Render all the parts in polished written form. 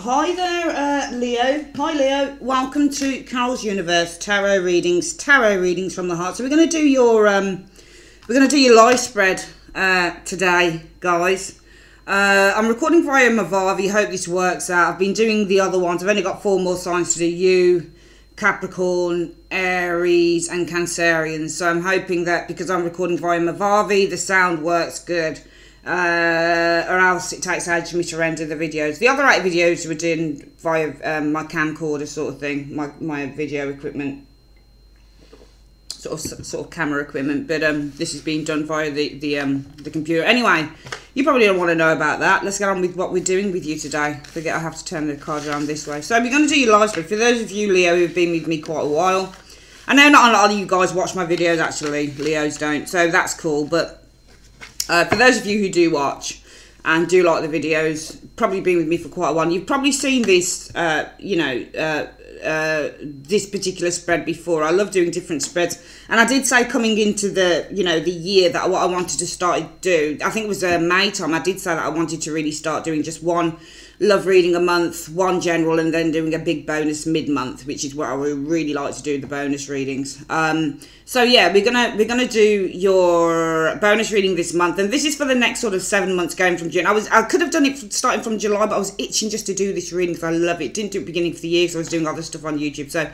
Hi there, Leo. Hi, Leo. Welcome to Carol's Universe Tarot readings from the heart. So we're going to do your live spread today, guys. I'm recording via Mavavi. Hope this works out. I've been doing the other ones. I've only got 4 more signs to do. You, Capricorn, Aries, and Cancerians. So I'm hoping that because I'm recording via Mavavi, the sound works good. Or else it takes ages for me to render the videos. The other 8 videos were done via my camcorder sort of thing, my video equipment, sort of camera equipment. But this is being done via the computer. Anyway, you probably don't want to know about that. Let's get on with what we're doing with you today. Forget I have to turn the card around this way. So we're going to do your live spread. For those of you, Leo, who've been with me quite a while, I know not a lot of you guys watch my videos. Actually, Leos don't, so that's cool. But for those of you who do watch and do like the videos, probably been with me for quite a while, you've probably seen this, this particular spread before. I love doing different spreads, and I did say coming into the, the year that what I wanted to start do. I think it was May time. I did say that I wanted to really start doing just one love reading a month, one general, and then doing a big bonus mid-month, which is what I would really like to do, the bonus readings. So yeah, we're gonna do your bonus reading this month, and this is for the next sort of 7 months going from June. I could have done it starting from July, but I was itching just to do this reading because I love it. Didn't do it beginning of the year because I was doing other stuff on YouTube. So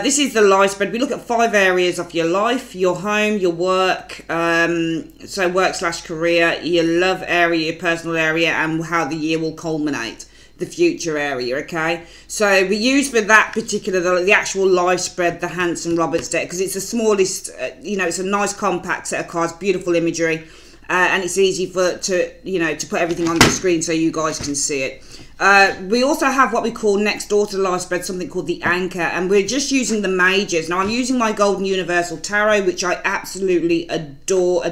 this is the live spread. We look at 5 areas of your life: your home, your work, so work/career, your love area, your personal area, and how the year will culminate, the future area. Okay, so we use for that particular the actual live spread the Hanson Roberts deck, because it's the smallest, it's a nice compact set of cards, beautiful imagery, and it's easy to put everything on the screen so you guys can see it. We also have what we call next door to the live spread, something called the anchor, and we're just using the majors. Now I'm using my Golden Universal Tarot, which I absolutely adore.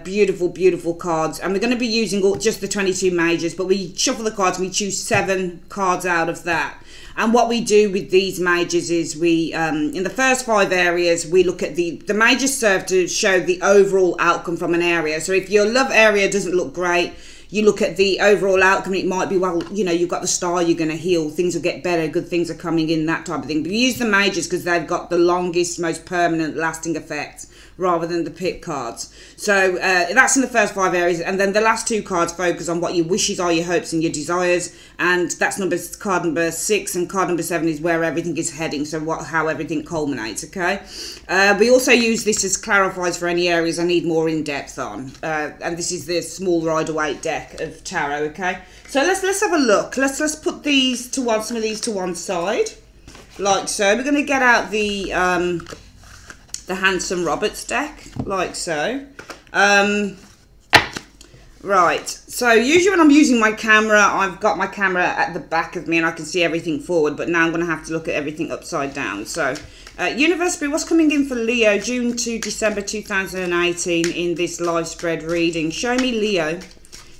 Beautiful, beautiful cards, and we're going to be using just the 22 majors, but we shuffle the cards and we choose 7 cards out of that. And what we do with these majors is we, in the first 5 areas, we look at the majors serve to show the overall outcome from an area. So if your love area doesn't look great, you look at the overall outcome. It might be, well, you've got the star, you're going to heal, things will get better, good things are coming in, that type of thing. But we use the majors because they've got the longest, most permanent, lasting effects, rather than the pit cards. So that's in the first 5 areas, and then the last 2 cards focus on what your wishes are, your hopes and your desires, and that's card number 6, and card number 7 is where everything is heading, so how everything culminates. Okay, we also use this as clarifies for any areas I need more in-depth on, and this is the small Rider-Waite deck of tarot. Okay, so let's have a look. Let's put these to one, some of these to one side, like so. We're going to get out the Hanson Roberts deck, like so. Right, so usually when I'm using my camera, I've got my camera at the back of me and I can see everything forward, but now I'm going to have to look at everything upside down. So Universe Spirit, what's coming in for Leo, June to December 2018 in this live spread reading? Show me Leo.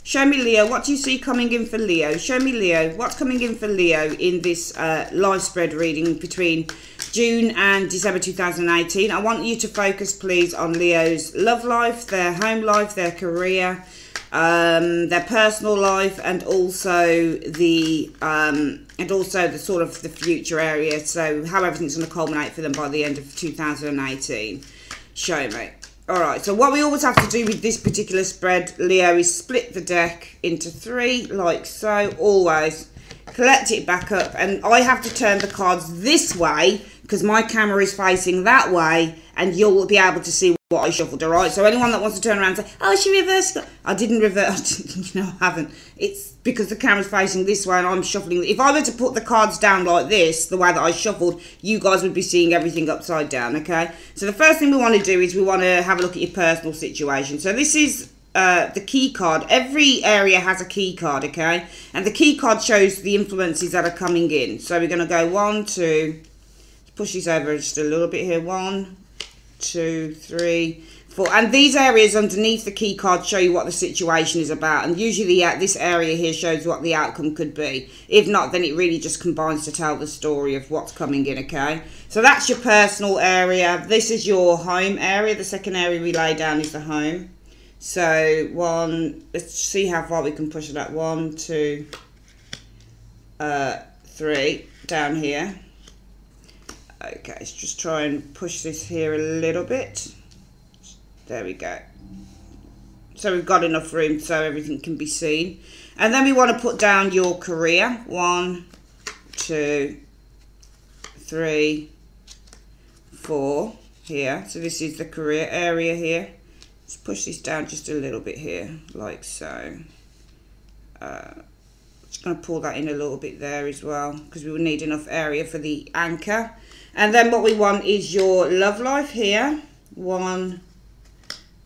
Show me Leo, what do you see coming in for Leo? Show me Leo, what's coming in for Leo in this live spread reading between June and December 2018. I want you to focus, please, on Leo's love life, their home life, their career, their personal life, and also the sort of the future area. So how everything's going to culminate for them by the end of 2018. Show me. Alright, so what we always have to do with this particular spread, Leo, is split the deck into 3, like so, always. Collect it back up, and I have to turn the cards this way, because my camera is facing that way, and you'll be able to see what I shuffled, alright? So anyone that wants to turn around and say, oh, she reversed, I didn't reverse, I haven't. It's because the camera's facing this way and I'm shuffling. If I were to put the cards down like this, the way that I shuffled, you guys would be seeing everything upside down, okay? So the first thing we want to do is we want to have a look at your personal situation. So this is the key card. Every area has a key card, okay? And the key card shows the influences that are coming in. So we're going to go 1, 2, push these over just a little bit here, 1, 2, 3, 4, and these areas underneath the key card show you what the situation is about, and usually this area here shows what the outcome could be. If not, then it really just combines to tell the story of what's coming in. Okay, so that's your personal area. This is your home area. The second area we lay down is the home. So let's see how far we can push it up. 1, 2, 3 down here. Okay, let's just try and push this here a little bit. There we go. So we've got enough room so everything can be seen. And then we want to put down your career. 1, 2, 3, 4 here. So this is the career area here. Let's push this down just a little bit here, like so. Just going to pull that in a little bit there as well, because we will need enough area for the anchor. And then what we want is your love life here. 1,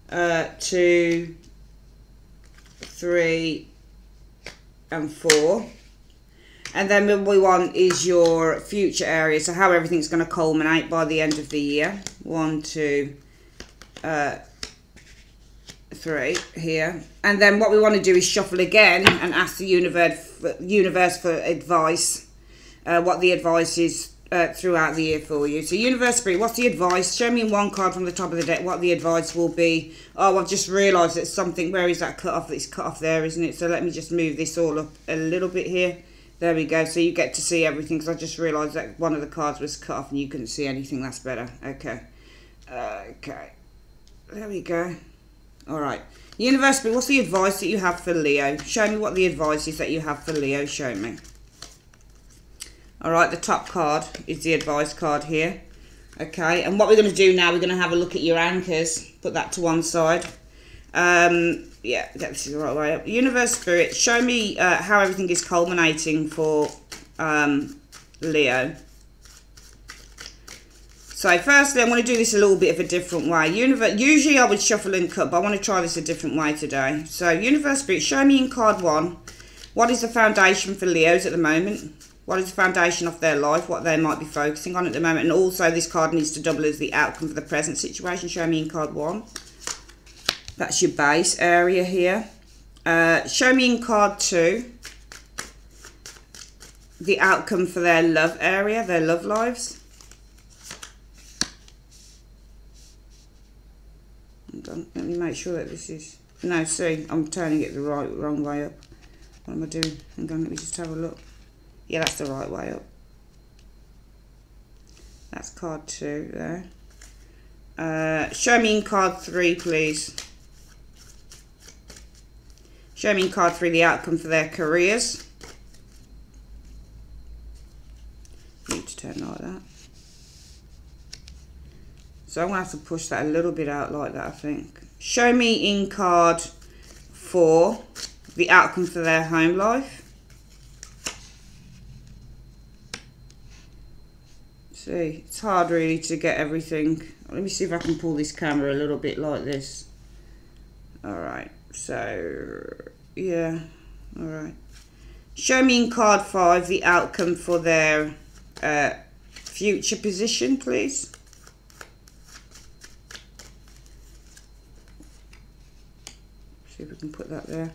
2, 3, and 4. And then what we want is your future area, so how everything's going to culminate by the end of the year. 1, 2, 3 here. And then what we want to do is shuffle again and ask the universe for advice, what the advice is throughout the year for you. So Universe Spirit, what's the advice? Show me one card from the top of the deck what the advice will be. Oh, I've just realised that something, where is that cut off? It's cut off there, isn't it? So let me just move this all up a little bit here. There we go, so you get to see everything, because I just realised that one of the cards was cut off and you couldn't see anything. That's better. Okay. Okay. There we go. Alright. Universe Spirit, what's the advice that you have for Leo? Show me what the advice is that you have for Leo. Show me. Alright, the top card is the advice card here. Okay, and what we're going to do now, we're going to have a look at your anchors. Put that to one side. Yeah, this is the right way up. Universe Spirit, show me how everything is culminating for Leo. So firstly, I'm going to do this a little bit of a different way. Usually I would shuffle and cut, but I want to try this a different way today. So Universe Spirit, show me in card 1, what is the foundation for Leos at the moment? What is the foundation of their life, what they might be focusing on at the moment? And also this card needs to double as the outcome for the present situation. Show me in card 1. That's your base area here. Show me in card 2 the outcome for their love area, their love lives. Hold on, let me make sure that this is... No, see, I'm turning it the wrong way up. What am I doing? Hang on, let me just have a look. Yeah, that's the right way up. That's card 2 there. Show me in card 3, please. Show me in card 3 the outcome for their careers. Need to turn like that. So I'm going to have to push that a little bit out like that, I think. Show me in card 4 the outcome for their home life. See, it's hard really to get everything. Let me see if I can pull this camera a little bit like this. Alright, so yeah, alright. Show me in card 5 the outcome for their future position, please. See if we can put that there.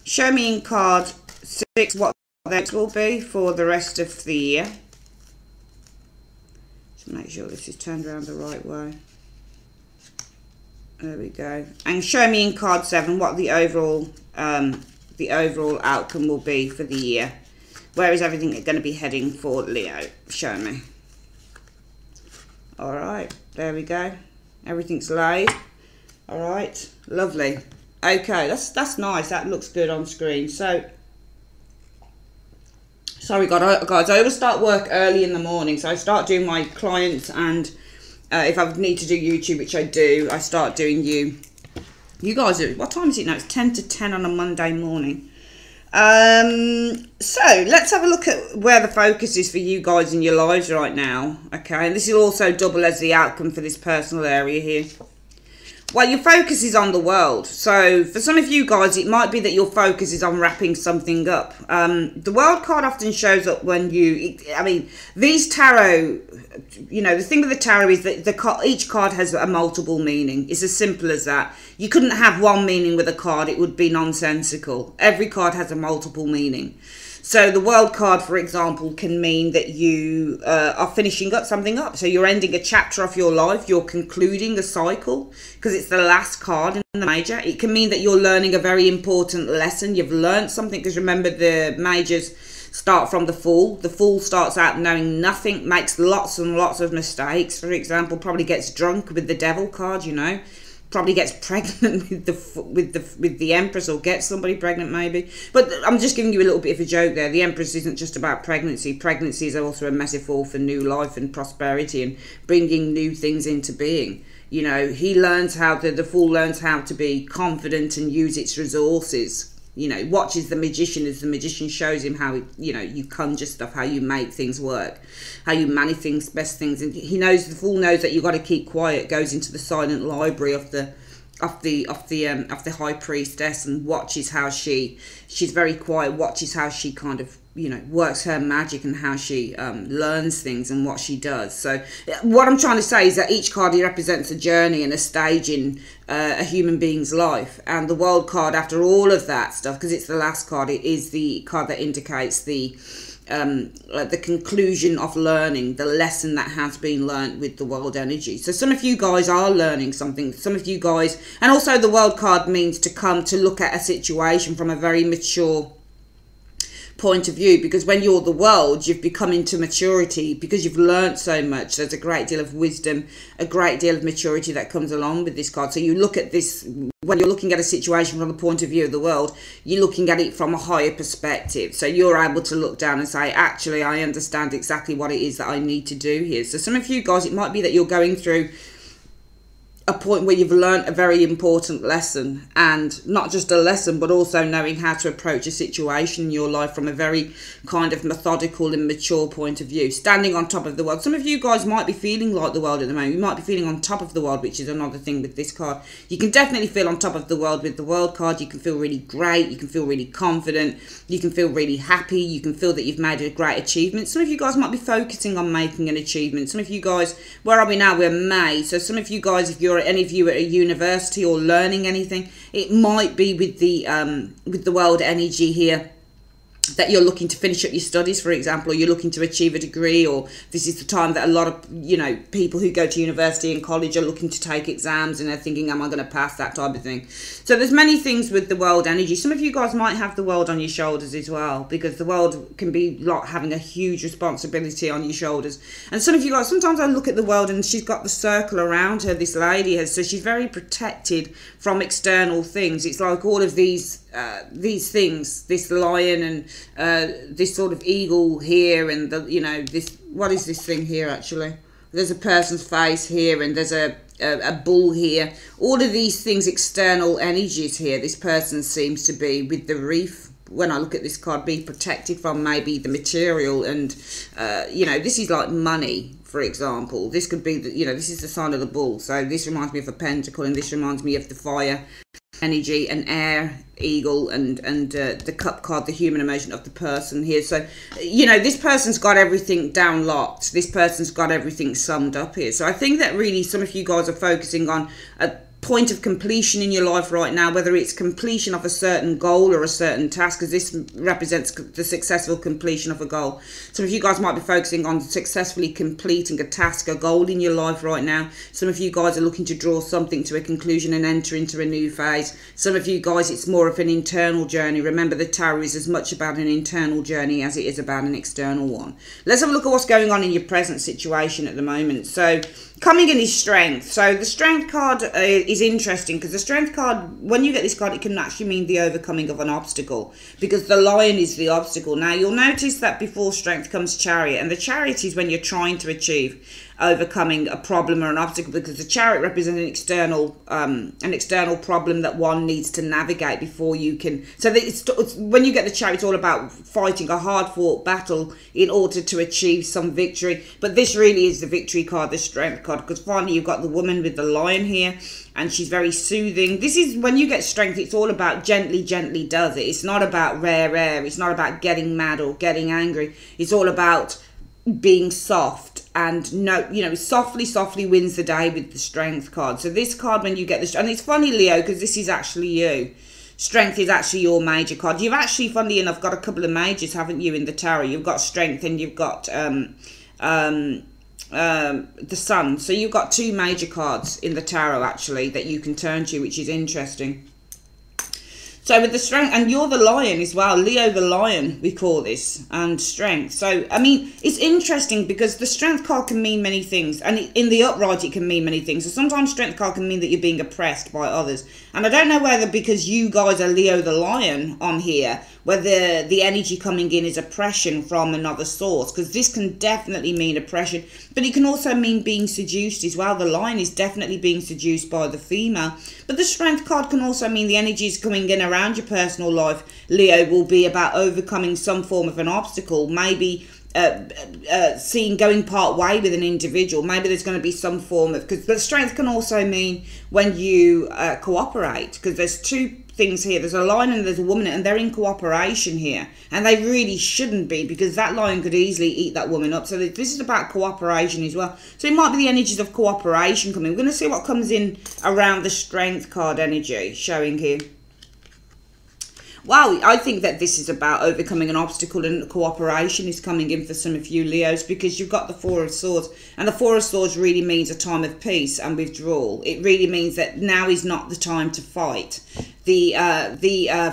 Show me in card 6 what that will be for the rest of the year. Make sure this is turned around the right way. There we go. And show me in card 7 what the overall outcome will be for the year. Where is everything going to be heading for Leo? Show me. All right, there we go. Everything's laid. All right, lovely. Okay, that's nice. That looks good on screen. So. Sorry guys, I always start work early in the morning, so I start doing my clients, and if I need to do YouTube, which I do, I start doing you guys, what time is it now? It's 10 to 10 on a Monday morning. So let's have a look at where the focus is for you guys in your lives right now. Okay, and this will also double as the outcome for this personal area here. Well, your focus is on the world. So for some of you guys, it might be that your focus is on wrapping something up. The world card often shows up when these tarot, the thing with the tarot is that each card has a multiple meaning. It's as simple as that. You couldn't have one meaning with a card. It would be nonsensical. Every card has a multiple meaning. So the world card, for example, can mean that you are finishing something up. So you're ending a chapter of your life. You're concluding a cycle because it's the last card in the major. It can mean that you're learning a very important lesson. You've learned something, because remember the majors start from the Fool. The Fool starts out knowing nothing, makes lots and lots of mistakes. For example, probably gets drunk with the Devil card, you know. Probably gets pregnant with the Empress, or gets somebody pregnant maybe. But I'm just giving you a little bit of a joke there. The Empress isn't just about pregnancy. Pregnancy is also a metaphor for new life and prosperity and bringing new things into being. You know, he learns how to, the Fool learns how to be confident and use its resources. You know, watches the magician as the magician shows him how, you know, you conjure stuff, how you make things work, how you manifest things. And he knows, the Fool knows that you've got to keep quiet, goes into the silent library of the high priestess and watches how she's very quiet, watches how she kind of, you know, works her magic and how she learns things and what she does. So what I'm trying to say is that each card here represents a journey and a stage in a human being's life. And the World card, after all of that stuff, because it's the last card, it is the card that indicates the conclusion of learning, the lesson that has been learnt with the World energy. So some of you guys are learning something, some of you guys, and also the World card means to come to look at a situation from a very mature point of view, because when you're the World, you've become into maturity because you've learnt so much. There's a great deal of wisdom, a great deal of maturity that comes along with this card. So you look at this, when you're looking at a situation from the point of view of the World, you're looking at it from a higher perspective. So you're able to look down and say, actually, I understand exactly what it is that I need to do here. So some of you guys, it might be that you're going through a point where you've learned a very important lesson, and not just a lesson, but also knowing how to approach a situation in your life from a very kind of methodical and mature point of view, standing on top of the world. Some of you guys might be feeling like the world at the moment. You might be feeling on top of the world, which is another thing with this card. You can definitely feel on top of the world with the World card. You can feel really great, you can feel really confident, you can feel really happy, you can feel that you've made a great achievement. Some of you guys might be focusing on making an achievement. Some of you guys, where are we now? We're May. So some of you guys, if you're any of you at a university or learning anything, it might be with the World energy here that you're looking to finish up your studies, for example, or you're looking to achieve a degree, or this is the time that a lot of, you know, people who go to university and college are looking to take exams and they're thinking, am I going to pass, that type of thing. So there's many things with the World energy. Some of you guys might have the World on your shoulders as well, because the World can be like having a huge responsibility on your shoulders. And some of you guys, sometimes I look at the World and she's got the circle around her, this lady has, so she's very protected from external things. It's like all of these things, this lion and this sort of eagle here, and the, you know, this, what is this thing here actually? There's a person's face here, and there's a bull here. All of these things, external energies here. This person seems to be with the reef. When I look at this card, be protected from maybe the material, and you know, this is like money, for example. This could be the, you know, this is the sign of the bull, so this reminds me of a pentacle, and this reminds me of the fire energy, an air eagle, and the cup card, the human emotion of the person here. So, you know, this person's got everything down locked. This person's got everything summed up here. So I think that really some of you guys are focusing on a point of completion in your life right now, whether it's completion of a certain goal or a certain task, because this represents the successful completion of a goal. Some of you guys might be focusing on successfully completing a task, a goal in your life right now. Some of you guys are looking to draw something to a conclusion and enter into a new phase. Some of you guys, it's more of an internal journey. Remember, the tarot is as much about an internal journey as it is about an external one. Let's have a look at what's going on in your present situation at the moment. So coming in is strength. So the strength card is interesting, because the strength card, when you get this card, it can actually mean the overcoming of an obstacle, because the lion is the obstacle. Now you'll notice that before strength comes chariot, and the chariot is when you're trying to achieve overcoming a problem or an obstacle, because the chariot represents an external problem that one needs to navigate before you can. So that it's when you get the chariot, it's all about fighting a hard fought battle in order to achieve some victory. But this really is the victory card, the strength card, because finally you've got the woman with the lion here, and she's very soothing. This is when you get strength, it's all about gently does it. It's not about rare air. It's not about getting mad or getting angry. It's all about being soft, and no, you know, softly wins the day with the strength card. So this card, when you get this, and it's funny, Leo, because this is actually you. Strength is actually your major card. You've actually, funnily enough, got a couple of majors, haven't you, in the tarot? You've got strength and you've got the sun. So you've got two major cards in the tarot actually that you can turn to, which is interesting. So with the strength, and you're the lion as well, Leo the lion, we call this, and strength. So, I mean, it's interesting because the strength card can mean many things, and in the upright it can mean many things. So sometimes strength card can mean that you're being oppressed by others. And I don't know whether because you guys are Leo the lion on here, whether the energy coming in is oppression from another source, because this can definitely mean oppression, but it can also mean being seduced as well. The lion is definitely being seduced by the female. But the strength card can also mean the energies coming in around your personal life, Leo, will be about overcoming some form of an obstacle, maybe going part way with an individual. Maybe there's going to be some form of, because the strength can also mean when you cooperate, because there's two things here. There's a lion and there's a woman, and they're in cooperation here, and they really shouldn't be, because that lion could easily eat that woman up. So this is about cooperation as well. So it might be the energies of cooperation coming. We're going to see what comes in around the strength card energy showing here. Wow, I think that this is about overcoming an obstacle, and cooperation is coming in for some of you Leos, because you've got the Four of Swords, and the Four of Swords really means a time of peace and withdrawal. It really means that now is not the time to fight. The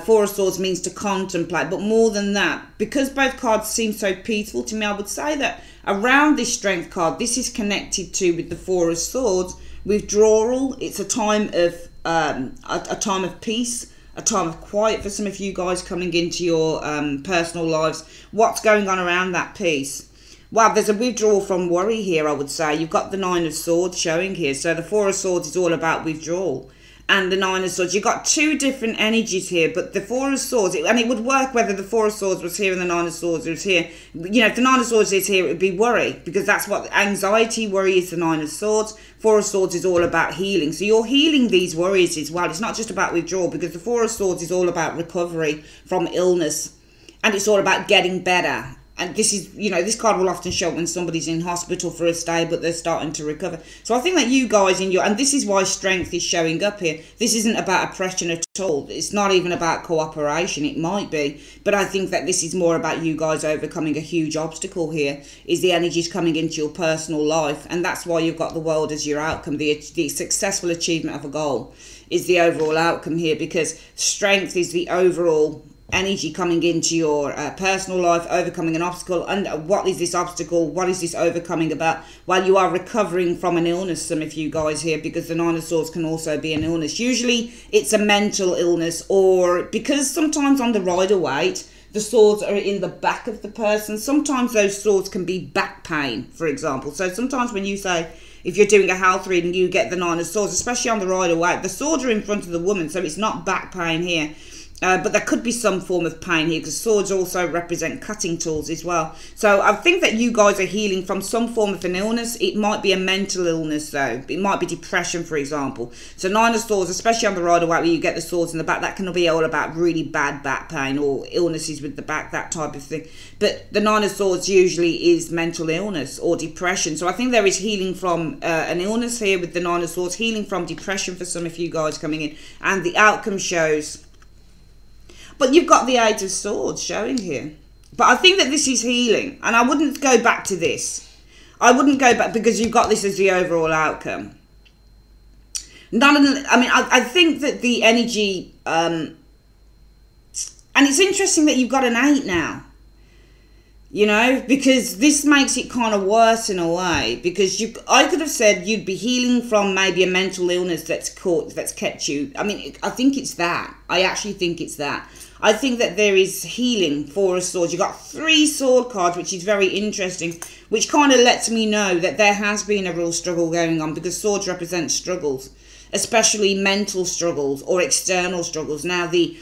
Four of Swords means to contemplate, but more than that, because both cards seem so peaceful to me, I would say that around this strength card, this is connected to, with the Four of Swords, withdrawal. It's a time of a time of peace, a time of quiet for some of you guys coming into your personal lives. What's going on around that peace? Wow, there's a withdrawal from worry here, I would say. You've got the Nine of Swords showing here. So the Four of Swords is all about withdrawal. And the Nine of Swords, you've got two different energies here, but the Four of Swords, and it would work whether the Four of Swords was here and the Nine of Swords was here. You know, if the Nine of Swords is here, it would be worry, because that's what anxiety, worry is the Nine of Swords. Four of Swords is all about healing. So you're healing these worries as well. It's not just about withdrawal, because the Four of Swords is all about recovery from illness, and it's all about getting better. And this is, you know, this card will often show when somebody's in hospital for a stay, but they're starting to recover. So I think that you guys in your, and this is why strength is showing up here. This isn't about oppression at all. It's not even about cooperation. It might be, but I think that this is more about you guys overcoming a huge obstacle here, is the energies coming into your personal life. And that's why you've got the world as your outcome. The successful achievement of a goal is the overall outcome here, because strength is the overall energy coming into your personal life, overcoming an obstacle. And what is this obstacle? What is this overcoming about? Well, you are recovering from an illness, some of you guys here, because the Nine of Swords can also be an illness. Usually it's a mental illness, or because sometimes on the Rider-Waite, the swords are in the back of the person. Sometimes those swords can be back pain, for example. So sometimes when you say, if you're doing a health reading, you get the Nine of Swords, especially on the Rider-Waite, the swords are in front of the woman, so it's not back pain here. But there could be some form of pain here, because swords also represent cutting tools as well. So I think that you guys are healing from some form of an illness. It might be a mental illness though. It might be depression, for example. So Nine of Swords, especially on the Rider-Waite where you get the swords in the back, that can be all about really bad back pain or illnesses with the back, that type of thing. But the Nine of Swords usually is mental illness or depression. So I think there is healing from an illness here with the Nine of Swords, healing from depression for some of you guys coming in. And the outcome shows... But you've got the Eight of Swords showing here. But I think that this is healing. And I wouldn't go back to this. I wouldn't go back, because you've got this as the overall outcome. I think that the energy... and it's interesting that you've got an 8 now. You know, because this makes it kind of worse in a way. Because I could have said you'd be healing from maybe a mental illness that's kept you. I mean, I think it's that. I actually think it's that. I think that there is healing. Four of Swords. You've got 3 sword cards, which is very interesting, which kind of lets me know that there has been a real struggle going on, because swords represent struggles, especially mental struggles or external struggles. Now, the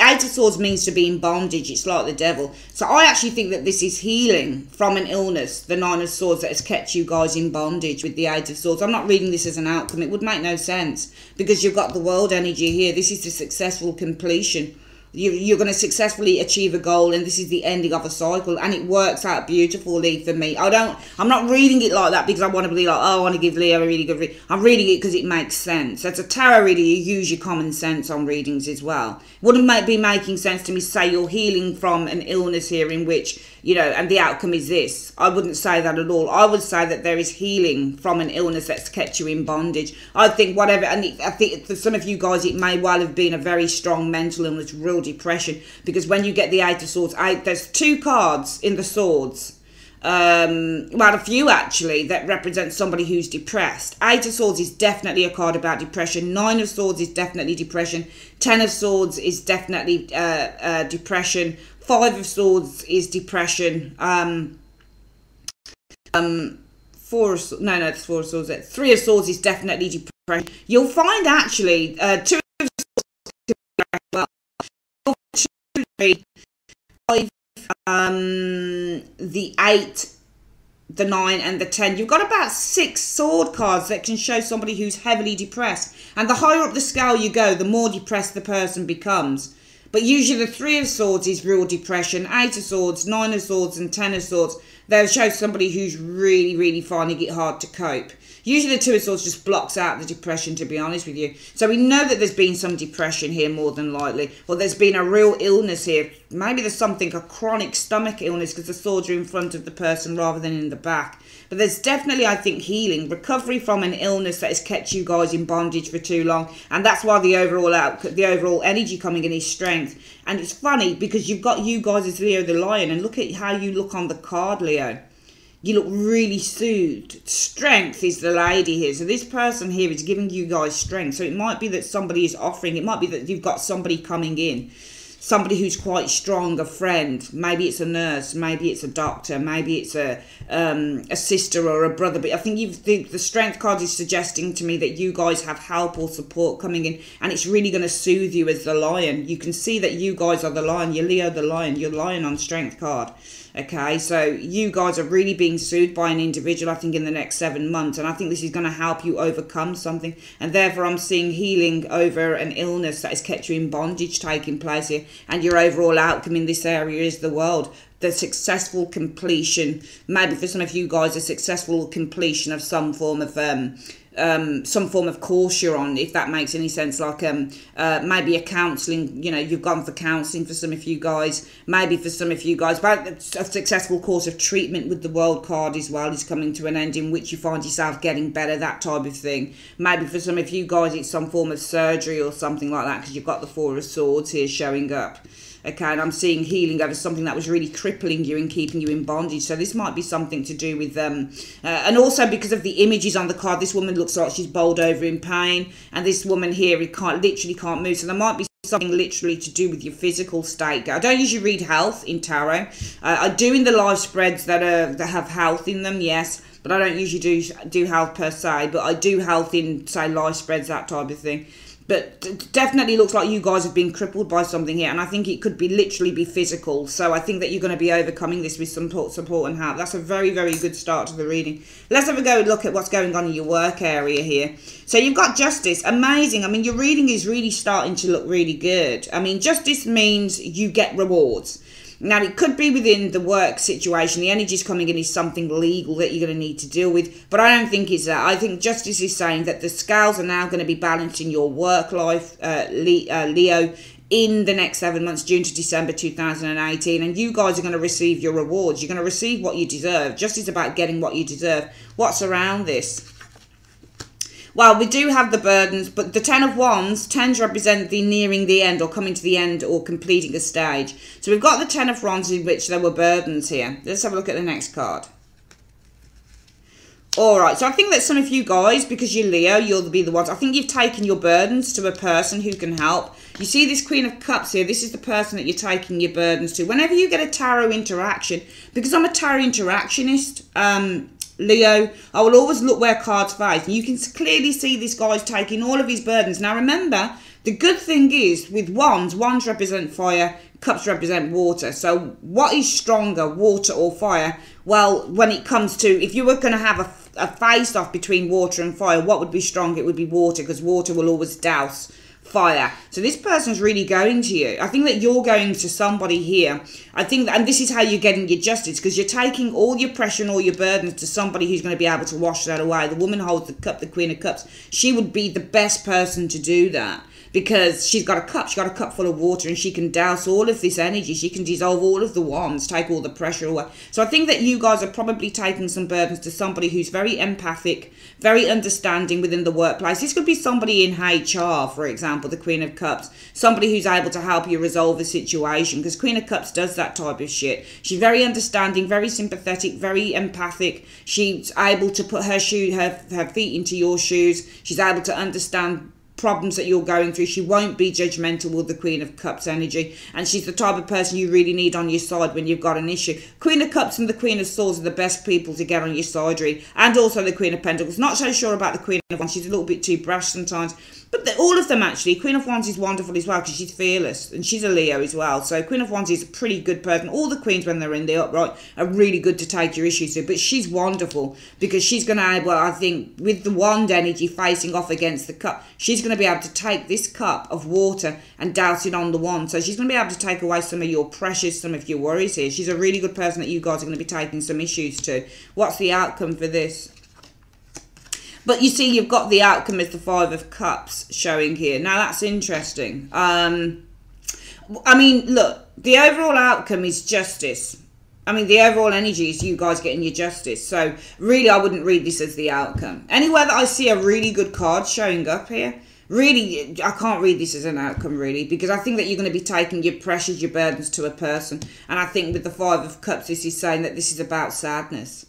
Eight of Swords means to be in bondage. It's like the devil. So I actually think that this is healing from an illness, the Nine of Swords, that has kept you guys in bondage with the Eight of Swords. I'm not reading this as an outcome. It would make no sense, because you've got the world energy here. This is the successful completion You're going to successfully achieve a goal, and this is the ending of a cycle, and it works out beautifully for me. I'm not reading it like that because I want to be like, oh, I want to give Leo a really good read. I'm reading it because it makes sense. As a tarot reader, you use your common sense on readings as well. Wouldn't be making sense to me say you're healing from an illness here in which, you know, and the outcome is this. I wouldn't say that at all. I would say that there is healing from an illness that's kept you in bondage. I think whatever, and I think for some of you guys, it may well have been a very strong mental illness, real depression, because when you get the Eight of Swords, there's 2 cards in the swords, well, a few actually, that represent somebody who's depressed. Eight of Swords is definitely a card about depression. 9 of Swords is definitely depression. 10 of Swords is definitely depression. 5 of Swords is depression. 4 of Swords, no, it's 4 of Swords. 3 of Swords is definitely depression. You'll find actually 2 of Swords well. 2, 3, 5, the 8, the 9 and the 10. You've got about 6 sword cards that can show somebody who's heavily depressed. And the higher up the scale you go, the more depressed the person becomes. But usually the 3 of Swords is real depression. 8 of Swords, 9 of Swords and 10 of Swords, they'll show somebody who's really, really finding it hard to cope. Usually the 2 of Swords just blocks out the depression, to be honest with you. So we know that there's been some depression here more than likely. Well, there's been a real illness here. Maybe there's something, a chronic stomach illness, because the swords are in front of the person rather than in the back. But there's definitely, I think, healing, recovery from an illness that has kept you guys in bondage for too long. And that's why the overall energy coming in is strength. And it's funny because you've got you guys as Leo the Lion, and look at how you look on the card, Leo. You look really soothed. Strength is the lady here. So this person here is giving you guys strength. So it might be that somebody is offering. It might be that you've got somebody coming in. Somebody who's quite strong, a friend. Maybe it's a nurse. Maybe it's a doctor. Maybe it's a sister or a brother. But I think the strength card is suggesting to me that you guys have help or support coming in. And it's really going to soothe you as the lion. You can see that you guys are the lion. You're Leo the lion. You're lion on strength card. Okay, so you guys are really being soothed by an individual, I think, in the next 7 months. And I think this is going to help you overcome something. And therefore, I'm seeing healing over an illness that has kept you in bondage taking place here. And your overall outcome in this area is the world. The successful completion, maybe for some of you guys, a successful completion of some form of course you're on, if that makes any sense, like maybe a counselling, you know, you've gone for counselling for some of you guys, maybe for some of you guys, but a successful course of treatment with the World card as well is coming to an end, in which you find yourself getting better, that type of thing. Maybe for some of you guys it's some form of surgery or something like that, because you've got the 4 of Swords here showing up. Okay, and I'm seeing healing over something that was really crippling you and keeping you in bondage. So this might be something to do with and also because of the images on the card, this woman looks like she's bowled over in pain, and this woman here literally can't move. So there might be something literally to do with your physical state. I don't usually read health in tarot. I do in the live spreads that have health in them, yes, but I don't usually do health per se. But I do health in, say, live spreads, that type of thing. But it definitely looks like you guys have been crippled by something here. And I think it could literally be physical. So I think that you're going to be overcoming this with some support and help. That's a very, very good start to the reading. Let's have a go look at what's going on in your work area here. So you've got Justice. Amazing. I mean, your reading is really starting to look really good. I mean, Justice means you get rewards. Now, it could be within the work situation. The energy's coming in is something legal that you're going to need to deal with. But I don't think it's that. I think Justice is saying that the scales are now going to be balanced in your work life, Leo, in the next 7 months, June to December 2018. And you guys are going to receive your rewards. You're going to receive what you deserve. Justice is about getting what you deserve. What's around this? Well, we do have the burdens, but the 10 of Wands, 10s represent the nearing the end or coming to the end or completing a stage. So we've got the 10 of Wands in which there were burdens here. Let's have a look at the next card. Alright, so I think that some of you guys, because you're Leo, you'll be the ones. I think you've taken your burdens to a person who can help. You see this Queen of Cups here, this is the person that you're taking your burdens to. Whenever you get a tarot interaction, because I'm a tarot interactionist, Leo, I will always look where cards face. You can clearly see this guy's taking all of his burdens. Now remember, the good thing is with Wands represent fire, Cups represent water. So what is stronger, water or fire? Well, when it comes to, if you were going to have a face-off between water and fire, what would be stronger? It would be water, because water will always douse fire. So this person's really going to you. I think that you're going to somebody here. I think that, and this is how you're getting your justice, because you're taking all your pressure and all your burdens to somebody who's going to be able to wash that away. The woman holds the cup, the Queen of Cups. She would be the best person to do that, because she's got a cup full of water, and she can douse all of this energy. She can dissolve all of the wands, take all the pressure away. So I think that you guys are probably taking some burdens to somebody who's very empathic, very understanding within the workplace. This could be somebody in HR, for example, the Queen of Cups, somebody who's able to help you resolve a situation, because Queen of Cups does that type of shit. She's very understanding, very sympathetic, very empathic. She's able to put her feet into your shoes. She's able to understand problems that you're going through. She won't be judgmental with the Queen of Cups energy, and she's the type of person you really need on your side when you've got an issue. Queen of Cups and the Queen of Swords are the best people to get on your side, really. And also the Queen of Pentacles. Not so sure about the Queen of Wands. She's a little bit too brash sometimes, but all of them actually. Queen of Wands is wonderful as well, because she's fearless, and she's a Leo as well. So Queen of Wands is a pretty good person. All the queens, when they're in the upright, are really good to take your issues to, but she's wonderful because she's going to, well, I think with the wand energy facing off against the cup, she's going to be able to take this cup of water and douse it on the wand. So she's going to be able to take away some of your pressures, some of your worries here. She's a really good person that you guys are going to be taking some issues to. What's the outcome for this? But you see, you've got the outcome as the Five of Cups showing here. Now, that's interesting. I mean, look, the overall outcome is justice. I mean, the overall energy is you guys getting your justice. So, really, I wouldn't read this as the outcome. Anywhere that I see a really good card showing up here, really, I can't read this as an outcome, really, because I think that you're going to be taking your pressures, your burdens to a person. And I think with the Five of Cups, this is saying that this is about sadness.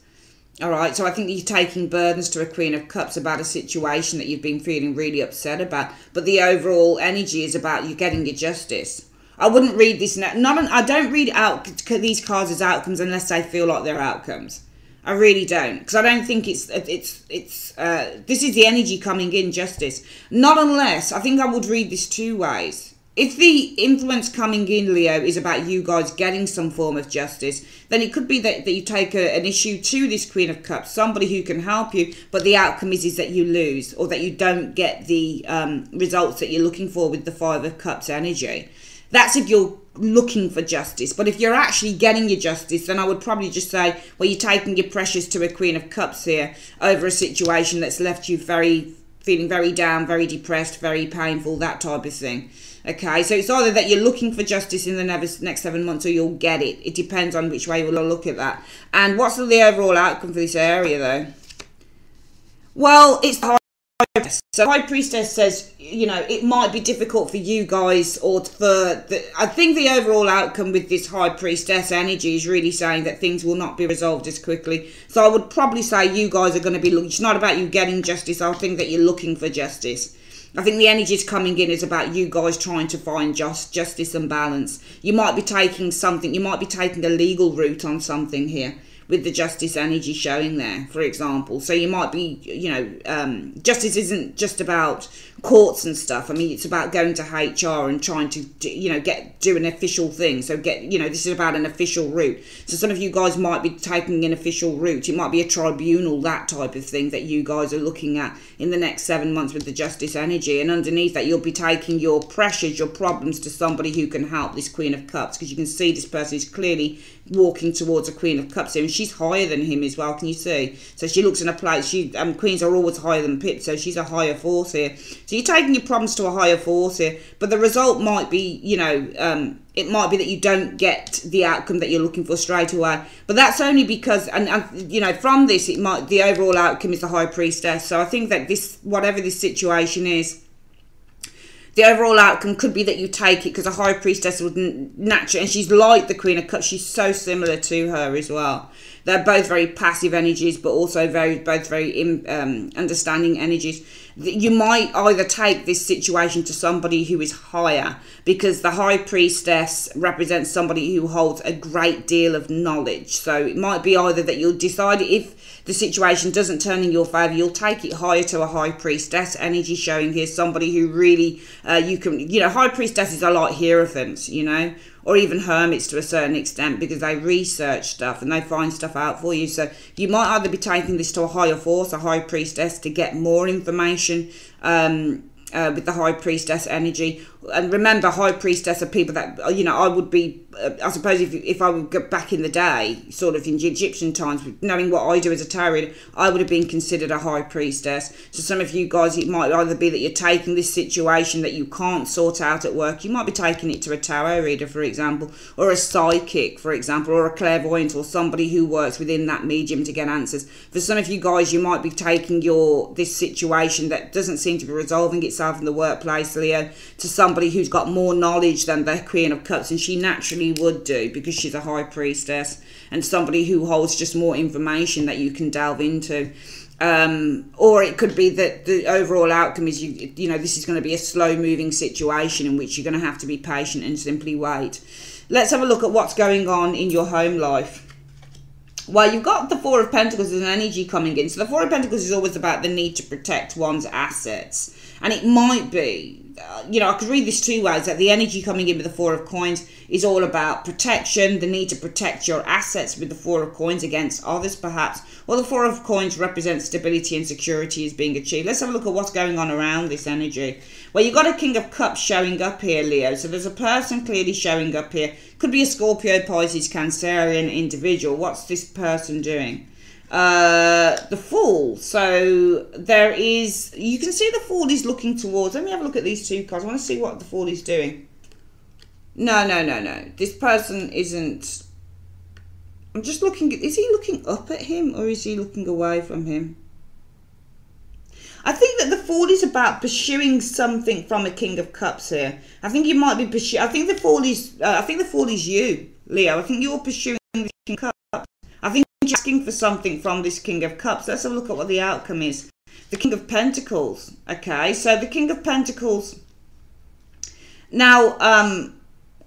All right, so I think you're taking burdens to a Queen of Cups about a situation that you've been feeling really upset about. But the overall energy is about you getting your justice. I wouldn't read this. I don't read out these cards as outcomes unless they feel like they're outcomes. I really don't, because I don't think this is the energy coming in, justice. Not unless, I think I would read this two ways. If the influence coming in, Leo, is about you guys getting some form of justice, then it could be that you take an issue to this Queen of Cups, somebody who can help you, but the outcome is that you lose, or that you don't get the results that you're looking for with the Five of Cups energy. That's if you're looking for justice. But if you're actually getting your justice, then I would probably just say, well, you're taking your pressures to a Queen of Cups here over a situation that's left you feeling very down, very depressed, very painful, that type of thing. Okay, so it's either that you're looking for justice in the next 7 months, or you'll get it. It depends on which way we'll look at that. And what's the overall outcome for this area, though? Well, it's the High Priestess. So High Priestess says, you know, it might be difficult for you guys, or I think the overall outcome with this High Priestess energy is really saying that things will not be resolved as quickly. So I would probably say you guys are going to be looking. It's not about you getting justice. I think that you're looking for justice. I think the energy is coming in is about you guys trying to find justice and balance. You might be taking something, you might be taking a legal route on something here with the justice energy showing there, for example. So you might be, you know, justice isn't just about courts and stuff. I mean, it's about going to HR and trying to, you know, do an official thing. So this is about an official route. So some of you guys might be taking an official route. It might be a tribunal, that type of thing that you guys are looking at in the next 7 months with the justice energy. And underneath that, you'll be taking your pressures, your problems to somebody who can help this Queen of Cups, because you can see this person is clearly walking towards a Queen of Cups here, and she's higher than him as well. Can you see? So she looks in a place. Queens are always higher than pips, so she's a higher force here. So you're taking your problems to a higher force here, but the result might be, you know, it might be that you don't get the outcome that you're looking for straight away. But that's only because, and you know, from this, the overall outcome is the High Priestess. So I think that whatever this situation is, the overall outcome could be that you take it, because a High Priestess would naturally, and she's like the Queen of Cups, she's so similar to her as well. They're both very passive energies, but also both very understanding energies. You might either take this situation to somebody who is higher, because the High Priestess represents somebody who holds a great deal of knowledge. So it might be either that you'll decide, if the situation doesn't turn in your favour, you'll take it higher to a High Priestess energy showing here, somebody who really, High Priestesses are like hierophants, you know, or even hermits to a certain extent, because they research stuff and they find stuff out for you. So you might either be taking this to a higher force, a High Priestess, to get more information, with the High Priestess energy. And remember, High Priestess are people that, you know, I would be, I suppose if I would go back in the day, sort of in Egyptian times, knowing what I do as a tarot reader, I would have been considered a High Priestess. So some of you guys, it might either be that you're taking this situation that you can't sort out at work, you might be taking it to a tarot reader, for example, or a psychic, for example, or a clairvoyant, or somebody who works within that medium to get answers. For some of you guys, you might be taking this situation that doesn't seem to be resolving itself in the workplace, Leo, to somebody who's got more knowledge than the Queen of Cups, and she naturally would do because she's a High Priestess, and somebody who holds just more information that you can delve into. Or it could be that the overall outcome is, you know, this is going to be a slow moving situation in which you're going to have to be patient and simply wait. Let's have a look at what's going on in your home life. Well, you've got the Four of Pentacles as an energy coming in. So the Four of Pentacles is always about the need to protect one's assets. And it might be, you know, I could read this two ways, that the energy coming in with the Four of Coins is all about protection, the need to protect your assets with the Four of Coins against others, perhaps. Or the Four of Coins represents stability and security is being achieved. Let's have a look at what's going on around this energy. Well, you've got a King of Cups showing up here, Leo. So there's a person clearly showing up here. Could be a Scorpio, Pisces, Cancerian individual. What's this person doing? The Fool. So there is, you can see the Fool is looking towards, let me have a look at these two cards. I want to see what the Fool is doing. No. This person isn't, I'm just looking, is he looking up at him or is he looking away from him? I think that the Fool is about pursuing something from a King of Cups here. I think you might be pursuing, I think the Fool is you, Leo. I think you're pursuing the King of Cups. I think you're asking for something from this King of Cups. Let's have a look at what the outcome is. The King of Pentacles. Okay, so the King of Pentacles. Now,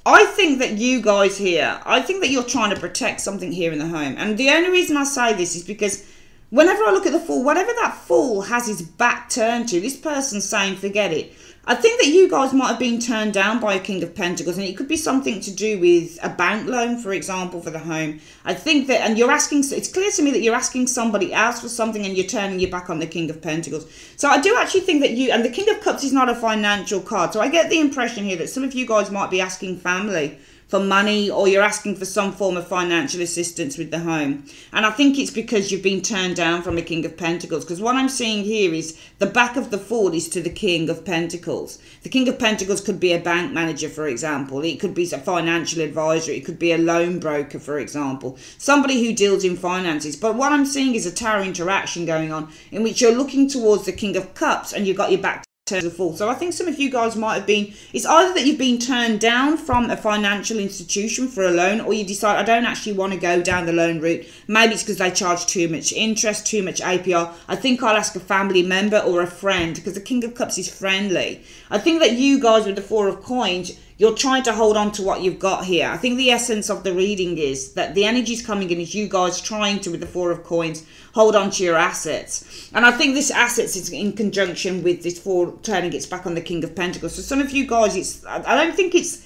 I think that you guys here, I think that you're trying to protect something here in the home. And the only reason I say this is because whenever I look at the Fool, whatever that Fool has his back turned to, this person's saying, forget it. I think that you guys might have been turned down by a King of Pentacles, and it could be something to do with a bank loan, for example, for the home. I think that, and you're asking, it's clear to me that you're asking somebody else for something and you're turning your back on the King of Pentacles. So I do actually think that you, and the King of Cups is not a financial card, so I get the impression here that some of you guys might be asking family for money, or you're asking for some form of financial assistance with the home. And I think it's because you've been turned down from a King of Pentacles, because what I'm seeing here is the back of the Fool is to the King of Pentacles. The King of Pentacles could be a bank manager, for example. It could be a financial advisor. It could be a loan broker, for example. Somebody who deals in finances. But what I'm seeing is a tarot interaction going on in which you're looking towards the King of Cups and you've got your back to the Fool. So I think some of you guys might have been, it's either that you've been turned down from a financial institution for a loan, or you decide, I don't actually want to go down the loan route. Maybe it's because they charge too much interest, too much APR. I think I'll ask a family member or a friend, because the King of Cups is friendly. I think that you guys with the Four of Coins, you're trying to hold on to what you've got here. I think the essence of the reading is that the energy's coming in is you guys trying to, with the Four of Coins, hold on to your assets. And I think this assets is in conjunction with this Four turning its back on the King of Pentacles. So some of you guys, I don't think it's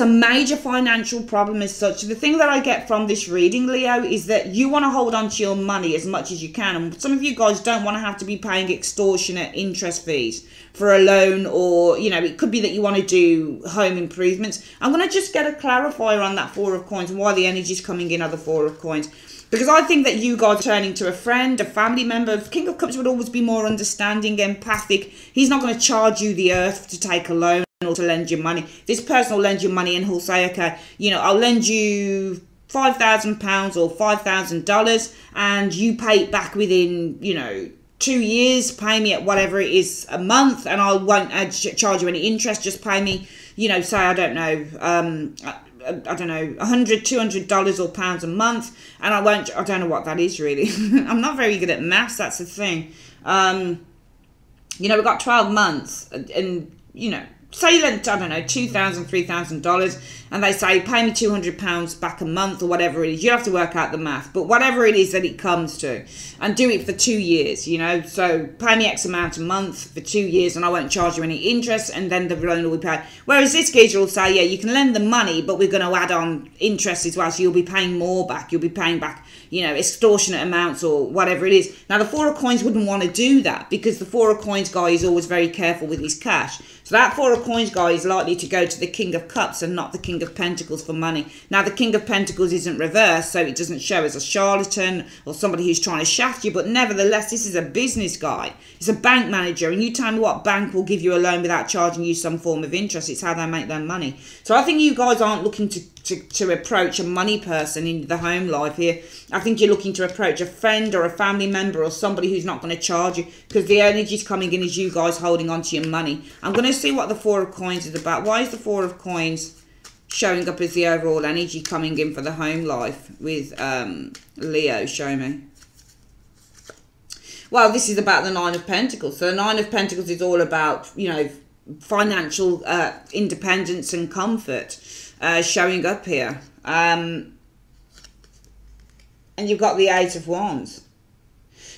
a major financial problem as such. The thing that I get from this reading, Leo, is that you want to hold on to your money as much as you can. And some of you guys don't want to have to be paying extortionate interest fees for a loan, or, you know, it could be that you want to do home improvements. I'm going to just get a clarifier on that Four of Coins and why the energy is coming in on the Four of Coins. Because I think that you guys are turning to a friend, a family member. The King of Cups would always be more understanding, empathic. He's not going to charge you the earth to take a loan or to lend you money. This person will lend you money and he'll say, okay, you know, I'll lend you £5,000 or $5,000 and you pay it back within, you know, 2 years. Pay me at whatever it is a month, and I won't charge you any interest. Just pay me, you know, say, I don't know, $100, $200 or pounds a month, and I don't know what that is really. I'm not very good at maths, that's the thing. You know, we've got 12 months, and you know, say you lent, I don't know, $2,000, $3,000, and they say, pay me £200 back a month or whatever it is. You have to work out the math, but whatever it is that it comes to, and do it for 2 years, you know. So pay me X amount a month for 2 years and I won't charge you any interest, and then the loan will be paid. Whereas this geezer will say, yeah, you can lend the money, but we're going to add on interest as well, so you'll be paying more back. You'll be paying back, you know, extortionate amounts or whatever it is. Now, the Four of Coins wouldn't want to do that, because the Four of Coins guy is always very careful with his cash. So that Four of Coins guy is likely to go to the King of Cups and not the King of Pentacles for money. Now, the King of Pentacles isn't reversed, so it doesn't show as a charlatan or somebody who's trying to shaft you, but nevertheless, this is a business guy. It's a bank manager, and you tell me what bank will give you a loan without charging you some form of interest. It's how they make their money. So I think you guys aren't looking to approach a money person in the home life here. I think you're looking to approach a friend or a family member or somebody who's not going to charge you, because the energy's coming in as you guys holding on to your money. I'm going to see what the Four of Coins is about. Why is the Four of Coins showing up as the overall energy coming in for the home life with Leo? Show me. Well, this is about the Nine of Pentacles. So the Nine of Pentacles is all about, you know, financial independence and comfort showing up here. And you've got the Eight of Wands.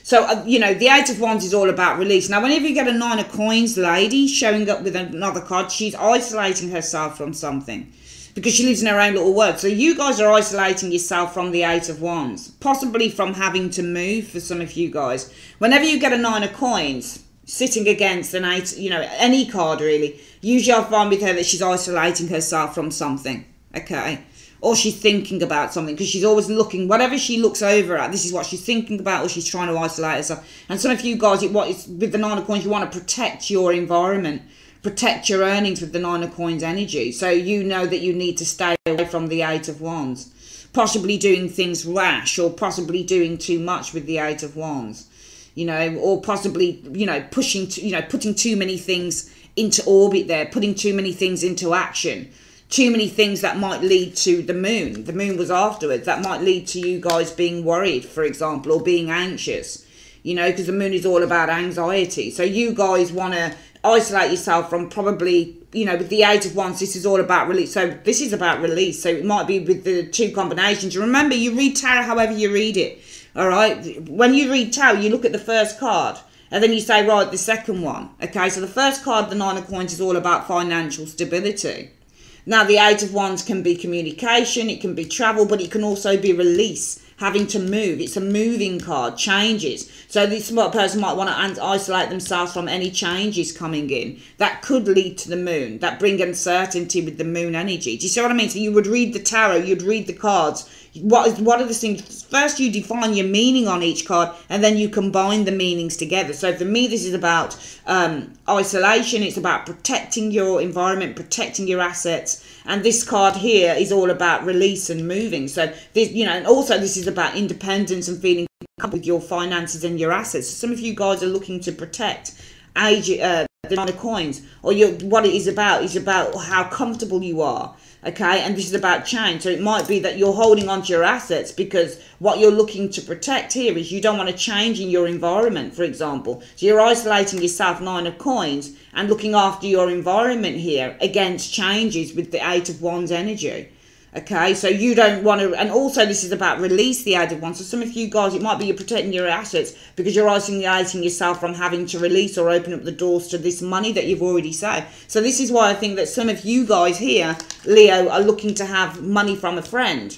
So, you know, the Eight of Wands is all about release. Now, whenever you get a Nine of Coins lady showing up with another card, she's isolating herself from something, because she lives in her own little world. So you guys are isolating yourself from the Eight of Wands, possibly from having to move for some of you guys. Whenever you get a Nine of Coins sitting against an Eight, you know, any card really, usually I find with her that she's isolating herself from something, okay? Or she's thinking about something, because she's always looking, whatever she looks over at, this is what she's thinking about, or she's trying to isolate herself. And some of you guys, with the Nine of Coins, you want to protect your environment, protect your earnings with the Nine of Coins energy. So you know that you need to stay away from the Eight of Wands, possibly doing things rash, or possibly doing too much with the Eight of Wands, you know, or possibly, you know, putting too many things into orbit there, putting too many things into action. Too many things that might lead to the moon. The moon was afterwards. That might lead to you guys being worried, for example, or being anxious. You know, because the moon is all about anxiety. So you guys want to isolate yourself from probably, you know, with the Eight of Wands, this is all about release. So this is about release. So it might be with the two combinations. Remember, you read tarot however you read it. All right. When you read tarot, you look at the first card, and then you say, right, the second one. Okay. So the first card, the Nine of Coins, is all about financial stability. Now, the Eight of Wands can be communication, it can be travel, but it can also be release, having to move. It's a moving card, changes. So this person might want to isolate themselves from any changes coming in. That could lead to the moon, that bring uncertainty with the moon energy. Do you see what I mean? So you would read the tarot, you'd read the cards. What are the things? First, you define your meaning on each card, and then you combine the meanings together. So for me, this is about isolation. It's about protecting your environment, protecting your assets. And this card here is all about release and moving. So this, you know, and also this is about independence and feeling comfortable with your finances and your assets. So some of you guys are looking to protect the Nine of Coins, or what it is about how comfortable you are. Okay, and this is about change. So it might be that you're holding on to your assets because what you're looking to protect here is you don't want to change in your environment, for example. So you're isolating yourself, Nine of Coins, and looking after your environment here against changes with the Eight of Wands energy. Okay, so you don't want to, and also this is about release, the Eight of Wands. So some of you guys, it might be you're protecting your assets because you're isolating yourself from having to release or open up the doors to this money that you've already saved. So this is why I think that some of you guys here, Leo, are looking to have money from a friend.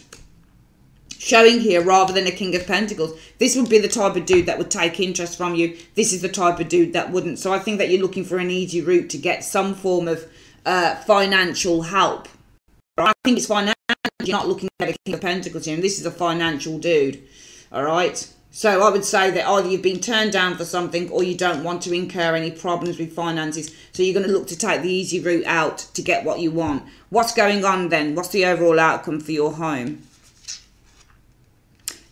Showing here, rather than a King of Pentacles. This would be the type of dude that would take interest from you. This is the type of dude that wouldn't. So I think that you're looking for an easy route to get some form of financial help. I think it's financial. You're not looking at a King of Pentacles here, and this is a financial dude. All right. So I would say that either you've been turned down for something, or you don't want to incur any problems with finances. So you're going to look to take the easy route out to get what you want. What's going on then? What's the overall outcome for your home?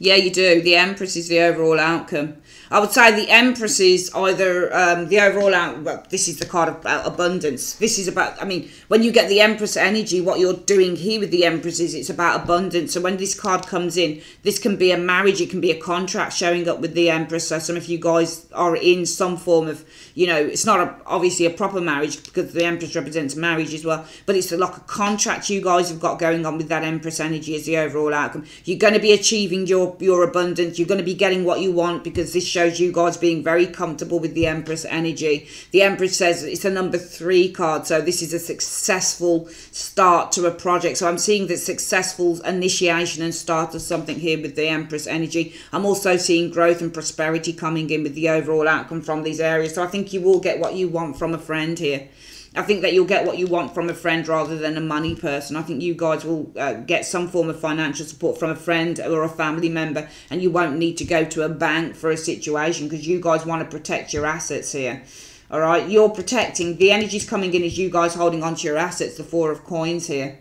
Yeah, you do. The Empress is the overall outcome. I would say the Empress is either the overall out. Well, this is the card about abundance. This is about. I mean, when you get the Empress energy, what you're doing here with the Empress is it's about abundance. So when this card comes in, this can be a marriage. It can be a contract showing up with the Empress. So some of you guys are in some form of, you know, it's not obviously a proper marriage because the Empress represents marriage as well. But it's like a contract you guys have got going on with that Empress energy as the overall outcome. You're going to be achieving your abundance. You're going to be getting what you want because this shows you guys being very comfortable with the Empress energy. The Empress says it's a number 3 card, so this is a successful start to a project. So I'm seeing the successful initiation and start of something here with the Empress energy. I'm also seeing growth and prosperity coming in with the overall outcome from these areas. So I think you will get what you want from a friend here. I think that you'll get what you want from a friend rather than a money person. I think you guys will get some form of financial support from a friend or a family member, and you won't need to go to a bank for a situation because you guys want to protect your assets here. All right, you're protecting. The energy's coming in as you guys holding on to your assets, the 4 of coins here,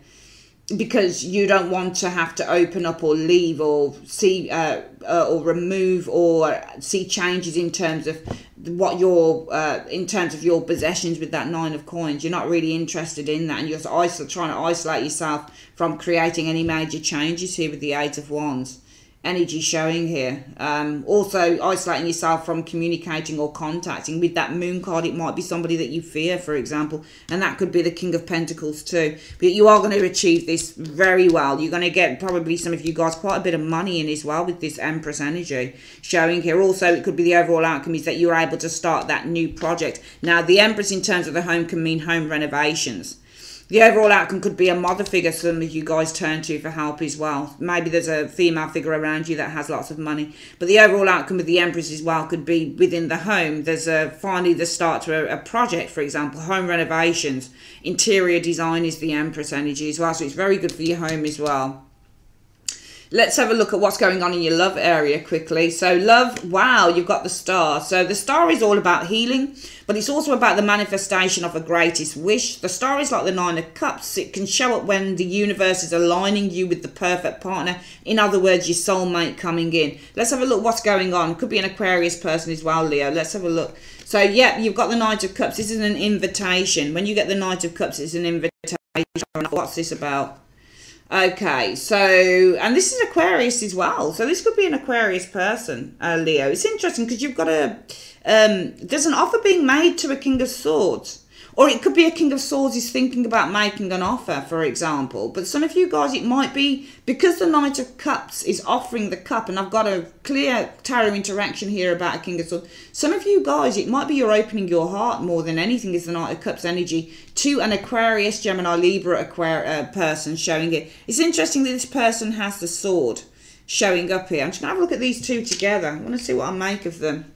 because you don't want to have to open up or leave or see or remove or see changes in terms of what your in terms of your possessions with that 9 of coins. You're not really interested in that, and you're trying to isolate yourself from creating any major changes here with the 8 of wands energy showing here. Also isolating yourself from communicating or contacting. With that moon card, it might be somebody that you fear, for example, and that could be the King of Pentacles too. But you are going to achieve this very well. You're going to get probably some of you guys quite a bit of money in as well with this Empress energy showing here. Also, it could be the overall outcome is that you're able to start that new project. Now, the Empress in terms of the home can mean home renovations. The overall outcome could be a mother figure some of you guys turn to for help as well. Maybe there's a female figure around you that has lots of money. But the overall outcome with the Empress as well could be within the home. There's finally the start to a project, for example, home renovations. Interior design is the Empress energy as well. So it's very good for your home as well. Let's have a look at what's going on in your love area quickly. So love, wow, you've got the Star. So the Star is all about healing, but it's also about the manifestation of a greatest wish. The Star is like the 9 of Cups. It can show up when the universe is aligning you with the perfect partner. In other words, your soulmate coming in. Let's have a look what's going on. Could be an Aquarius person as well, Leo. Let's have a look. So, yeah, you've got the Knight of Cups. This is an invitation. When you get the Knight of Cups, it's an invitation. What's this about? Okay, so, and this is Aquarius as well. So this could be an Aquarius person, Leo. It's interesting because you've got there's an offer being made to a King of Swords. Or it could be a King of Swords is thinking about making an offer, for example. But some of you guys, it might be because the Knight of Cups is offering the cup, and I've got a clear tarot interaction here about a King of Swords. Some of you guys, it might be you're opening your heart more than anything is the Knight of Cups energy to an Aquarius, Gemini, Libra person showing it. It's interesting that this person has the sword showing up here. I'm just going to have a look at these two together. I want to see what I make of them.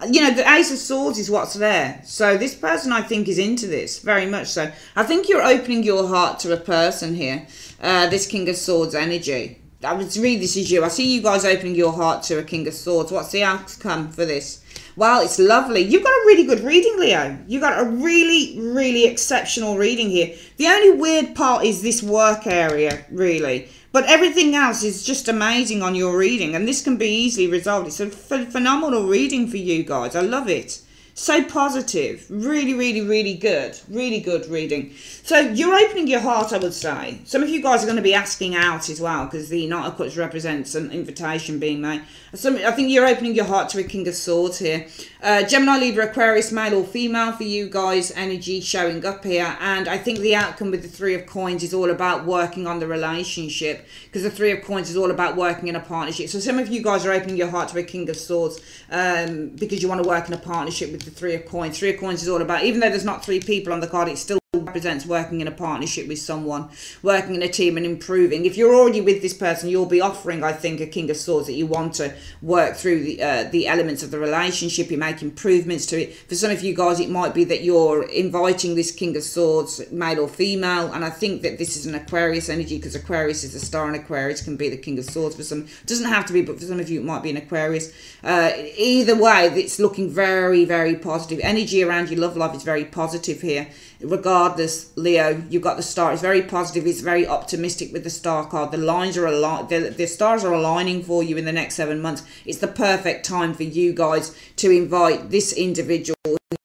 You know, the Ace of Swords is what's there. So this person, I think, is into this, very much so. I think you're opening your heart to a person here, this King of Swords energy. I would read this as you. I see you guys opening your heart to a King of Swords. What's the outcome for this? Well, it's lovely. You've got a really good reading, Leo. You've got a really, really exceptional reading here. The only weird part is this work area, really. But everything else is just amazing on your reading. And this can be easily resolved. It's a phenomenal reading for you guys. I love it. So positive. Really, really, really good. Really good reading. So you're opening your heart, I would say. Some of you guys are going to be asking out as well, because the Knight of Cups represents an invitation being made. I think you're opening your heart to a King of Swords here. Gemini, Libra, Aquarius, male or female for you guys, energy showing up here. And I think the outcome with the 3 of Coins is all about working on the relationship, because the 3 of Coins is all about working in a partnership. So some of you guys are opening your heart to a King of Swords because you want to work in a partnership with the 3 of Coins. 3 of Coins is all about, even though there's not 3 people on the card, it's still represents working in a partnership with someone, working in a team and improving. If you're already with this person, you'll be offering, I think, a King of Swords that you want to work through the elements of the relationship. You make improvements to it. For some of you guys, it might be that you're inviting this King of Swords, male or female, and I think that this is an Aquarius energy, because Aquarius is the star and Aquarius can be the King of Swords for some. It doesn't have to be, but for some of you it might be an Aquarius. Either way, it's looking very, very positive. Energy around your love life is very positive here, regardless this, Leo. You've got the star. It's very positive. It's very optimistic with the star card. The lines are the stars are aligning for you in the next 7 months. It's the perfect time for you guys to invite this individual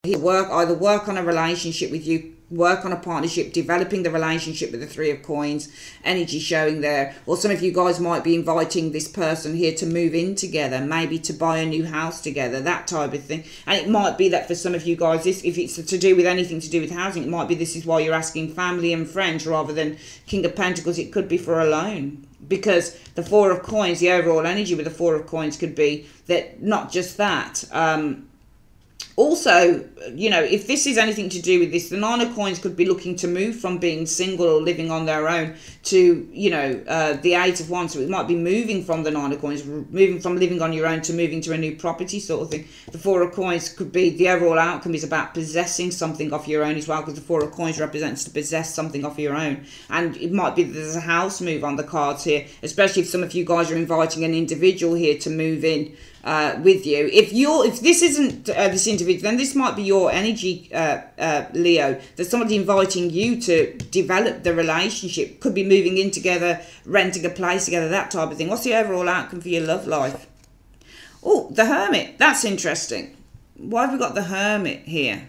here, either work on a relationship with you, work on a partnership, developing the relationship with the Three of Coins, energy showing there. Or some of you guys might be inviting this person here to move in together, maybe to buy a new house together, that type of thing. And it might be that for some of you guys, this, if it's to do with anything to do with housing, it might be this is why you're asking family and friends rather than King of Pentacles. It could be for a loan. Because the Four of Coins, the overall energy with the Four of Coins could be that, not just that, also, you know, if this is anything to do with this, the Nine of Coins could be looking to move from being single or living on their own to, you know, the Eight of Wands. So it might be moving from the Nine of Coins, moving from living on your own to moving to a new property sort of thing. The Four of Coins could be, the overall outcome is about possessing something off your own as well, because the Four of Coins represents to possess something off your own. And it might be that there's a house move on the cards here, especially if some of you guys are inviting an individual here to move in with you. If this isn't this individual, then this might be your energy, Leo. There's somebody inviting you to develop the relationship. Could be moving in together, renting a place together, that type of thing. What's the overall outcome for your love life? Oh, the Hermit. That's interesting. Why have we got the Hermit here?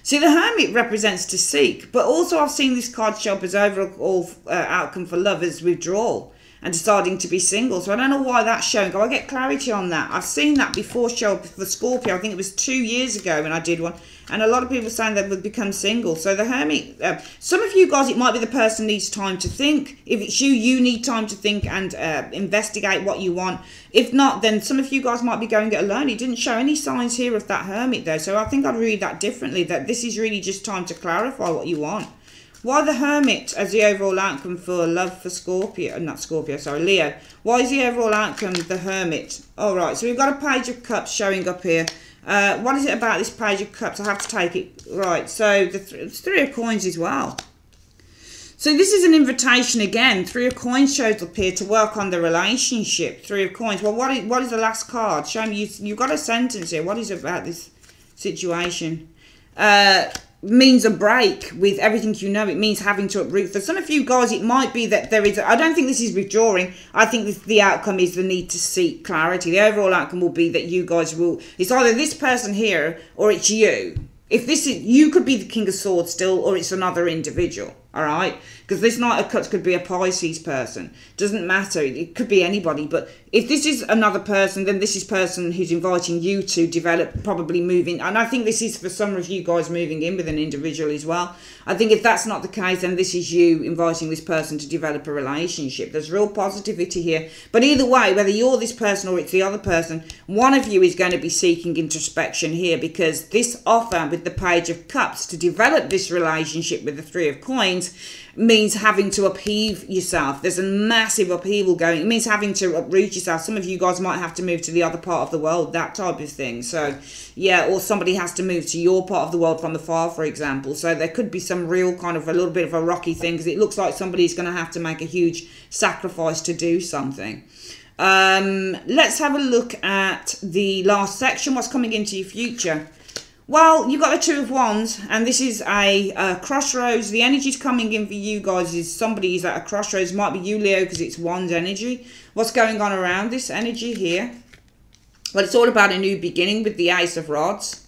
See, the Hermit represents to seek, but also I've seen this card show up as overall outcome for love as withdrawal and deciding to be single. So I don't know why that's showing. I get clarity on that. I've seen that before show up for Scorpio. I think it was 2 years ago when I did one. And a lot of people saying they would become single. So the Hermit, some of you guys, it might be the person needs time to think. If it's you, you need time to think and investigate what you want. If not, then some of you guys might be going it alone. It didn't show any signs here of that Hermit though. So I think I'd read that differently, that this is really just time to clarify what you want. Why the Hermit as the overall outcome for love for Scorpio? Not Scorpio, sorry, Leo. Why is the overall outcome the Hermit? All right, so we've got a Page of Cups showing up here. What is it about this Page of Cups? I have to take it. Right, so the Three of Coins as well. So this is an invitation again. Three of Coins shows up here to work on the relationship. Three of Coins. Well, what is the last card? Show me. You've got a sentence here. What is it about this situation? Means a break with everything you know. It means having to uproot. For some of you guys, it might be that there is, I don't think this is withdrawing. I think the outcome is the need to seek clarity. The overall outcome will be that you guys will, it's either this person here or it's you. If this is, you could be the King of Swords still, or it's another individual, all right? Because this Knight of Cups could be a Pisces person. Doesn't matter. It could be anybody. But if this is another person, then this is person who's inviting you to develop, probably moving. And I think this is for some of you guys moving in with an individual as well. I think if that's not the case, then this is you inviting this person to develop a relationship. There's real positivity here. But either way, whether you're this person or it's the other person, one of you is going to be seeking introspection here, because this offer with the Page of Cups to develop this relationship with the Three of Coins means having to upheave yourself. There's a massive upheaval going. It means having to uproot yourself. Some of you guys might have to move to the other part of the world, that type of thing. So yeah, or somebody has to move to your part of the world from afar, for example. So there could be some real kind of a little bit of a rocky thing, because it looks like somebody's going to have to make a huge sacrifice to do something. Let's have a look at the last section. What's coming into your future? Well, you've got the Two of Wands, and this is a crossroads. The energy's coming in for you guys is somebody is at a crossroads. Might be you, Leo, because it's Wands energy. What's going on around this energy here? Well, it's all about a new beginning with the Ace of Rods.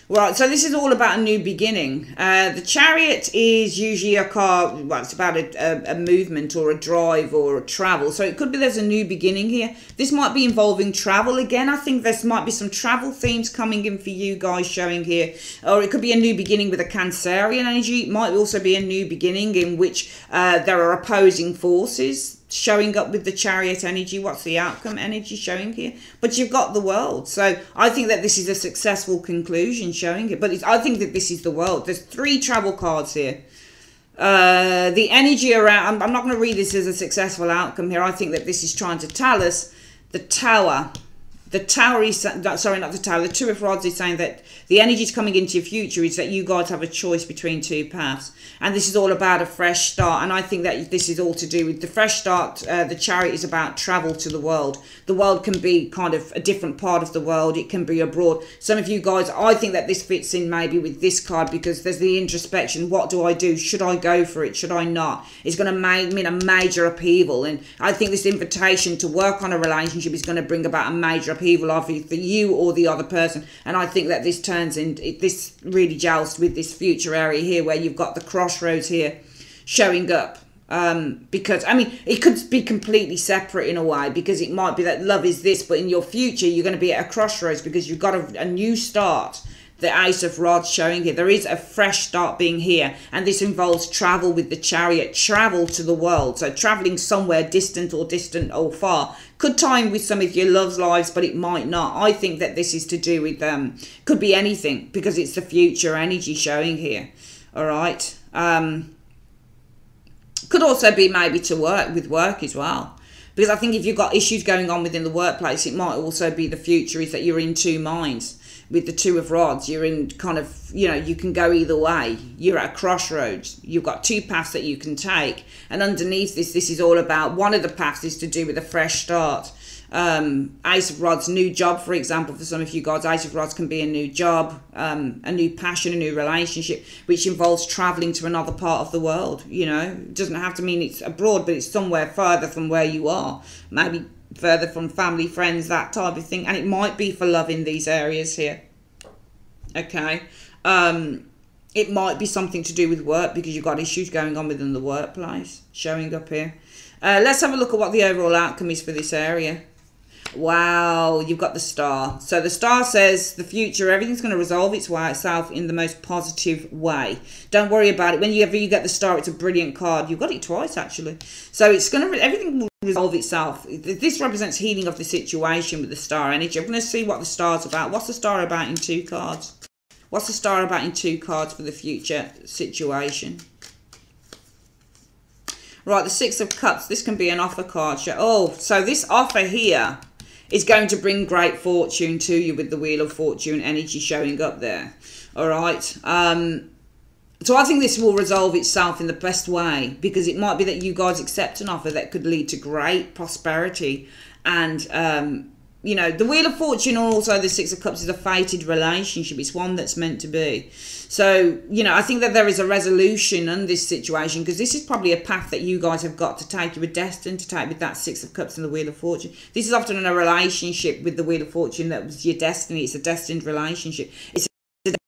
Right, so this is all about a new beginning. The Chariot is usually a car, well, it's about a movement or a drive or a travel. So it could be there's a new beginning here. This might be involving travel again. I think there might be some travel themes coming in for you guys showing here. Or it could be a new beginning with a Cancerian energy. It might also be a new beginning in which there are opposing forces showing up with the Chariot energy. What's the outcome energy showing here? But you've got the World. So I think that this is a successful conclusion showing it. But I think that this is the World. There's 3 travel cards here. The energy around, I'm not going to read this as a successful outcome here. I think that this is trying to tell us the Tower. the Tower is, sorry, not the Tower, the Two of Rods is saying that the energies coming into your future is that you guys have a choice between two paths. And this is all about a fresh start. And I think that this is all to do with the fresh start. The Chariot is about travel to the world. The world can be kind of a different part of the world. It can be abroad. Some of you guys, I think that this fits in maybe with this card because there's the introspection. What do I do? Should I go for it? Should I not? It's going to mean a major upheaval. And I think this invitation to work on a relationship is going to bring about a major upheaval of either you or the other person. And I think that this turns in, this really gels with this future area here where you've got the crossroads here showing up. Because, I mean, it could be completely separate in a way because it might be that love is this, but in your future you're going to be at a crossroads because you've got a new start. The Ace of Rods showing here. There is a fresh start being here. And this involves travel with the Chariot. Travel to the world. So traveling somewhere distant or far. Could time with some of your love's lives, but it might not. I think that this is to do with, could be anything. Because it's the future energy showing here. Alright. Could also be maybe to work, with work as well. Because I think if you've got issues going on within the workplace, it might also be the future is that you're in two minds. With the Two of Rods, you're in kind of, you know, you can go either way. You're at a crossroads. You've got two paths that you can take. And underneath this is all about, one of the paths is to do with a fresh start. Ace of Rods, new job, for example, for some of you guys. Ace of Rods can be a new job, a new passion, a new relationship, which involves travelling to another part of the world, you know. It doesn't have to mean it's abroad, but it's somewhere further from where you are. Maybe further from family, friends, that type of thing. And it might be for love in these areas here. Okay. It might be something to do with work because you've got issues going on within the workplace showing up here. Let's have a look at what the overall outcome is for this area. Wow, you've got the Star. So the Star says the future, everything's going to resolve itself in the most positive way. Don't worry about it. Whenever you get the Star, it's a brilliant card. You've got it twice, actually. So it's going to, everything will resolve itself. This represents healing of the situation with the Star energy. I'm going to see what the Star's about. What's the Star about in two cards? What's the Star about in two cards for the future situation? Right, the Six of Cups. This can be an offer card. Oh, so this offer here is going to bring great fortune to you with the Wheel of Fortune energy showing up there. All right. So I think this will resolve itself in the best way because it might be that you guys accept an offer that could lead to great prosperity and, you know, the Wheel of Fortune or also the Six of Cups is a fated relationship. It's one that's meant to be. So, you know, I think that there is a resolution on this situation because this is probably a path that you guys have got to take. You were destined to take with that Six of Cups and the Wheel of Fortune. This is often in a relationship with the Wheel of Fortune that was your destiny. It's a destined relationship. It's a